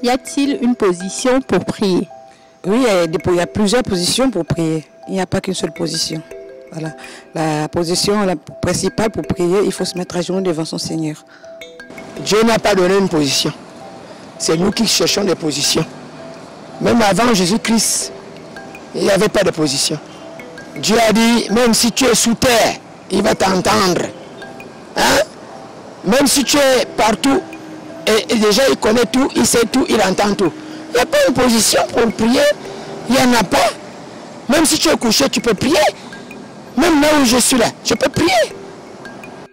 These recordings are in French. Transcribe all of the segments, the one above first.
Y a-t-il une position pour prier? Oui, il y a plusieurs positions pour prier. Il n'y a pas qu'une seule position. Voilà. La position principale pour prier, il faut se mettre à genoux devant son Seigneur. Dieu n'a pas donné une position. C'est nous qui cherchons des positions. Même avant Jésus-Christ, il n'y avait pas de position. Dieu a dit, même si tu es sous terre, il va t'entendre. Hein? Même si tu es partout, et déjà il connaît tout, il sait tout, il entend tout. Il n'y a pas une position pour prier. Il n'y en a pas. Même si tu es couché, tu peux prier. Même là où je suis là, je peux prier.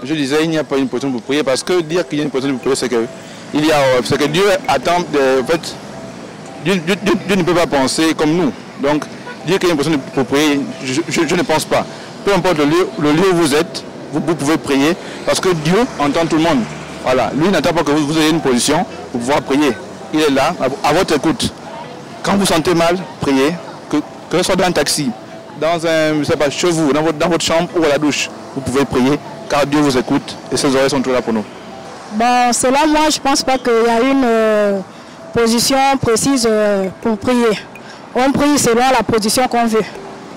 Je disais, il n'y a pas une position pour prier, parce que dire qu'il y a une position pour prier, c'est que Dieu attend, en fait, Dieu ne peut pas penser comme nous. Donc, dire qu'il y a une position pour prier, je ne pense pas. Peu importe le lieu où vous êtes, vous pouvez prier, parce que Dieu entend tout le monde. Voilà. Lui n'attend pas que vous ayez une position pour pouvoir prier. Il est là, à votre écoute. Quand vous sentez mal, priez, que ce soit dans un taxi, dans un, je sais pas, chez vous, dans votre chambre ou à la douche, vous pouvez prier, car Dieu vous écoute et ses oreilles sont toujours là pour nous. Bon, selon moi, je ne pense pas qu'il y a une position précise pour prier. On prie selon la position qu'on veut,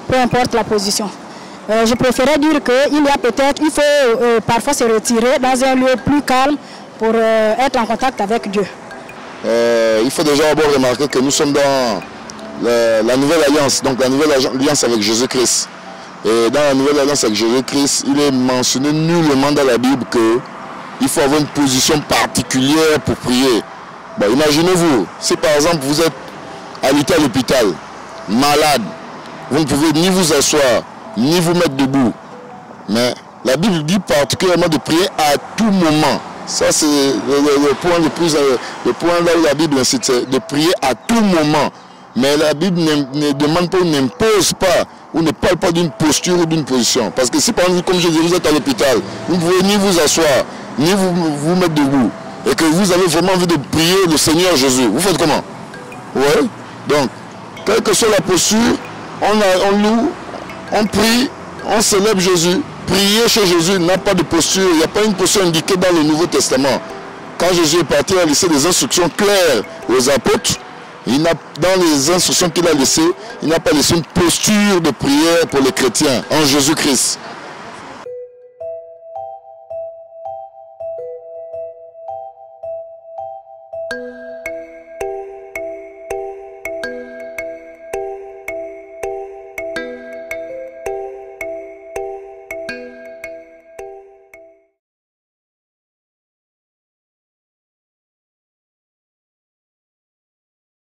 peu importe la position. Je préférais dire il faut parfois se retirer dans un lieu plus calme pour être en contact avec Dieu. Il faut déjà d'abord remarquer que nous sommes dans la nouvelle alliance, donc la nouvelle alliance avec Jésus-Christ. Et dans la nouvelle alliance avec Jésus-Christ, il est mentionné nullement dans la Bible qu'il faut avoir une position particulière pour prier. Bon, imaginez-vous, si par exemple vous êtes alité à l'hôpital, malade, vous ne pouvez ni vous asseoir, ni vous mettre debout. Mais la Bible dit particulièrement de prier à tout moment. Ça c'est le point là où la Bible incite, c'est de prier à tout moment. Mais la Bible ne demande pas ou n'impose pas, ou ne parle pas d'une posture ou d'une position. Parce que si par exemple, comme je dis, vous êtes à l'hôpital, vous ne pouvez ni vous asseoir, ni vous mettre debout, et que vous avez vraiment envie de prier le Seigneur Jésus, vous faites comment? Oui. Donc, quelle que soit la posture, on loue, on prie, on célèbre Jésus. Prier chez Jésus n'a pas de posture, il n'y a pas une posture indiquée dans le Nouveau Testament. Quand Jésus est parti, il a laissé des instructions claires aux apôtres. Dans les instructions qu'il a laissées, il n'a pas laissé une posture de prière pour les chrétiens en Jésus-Christ.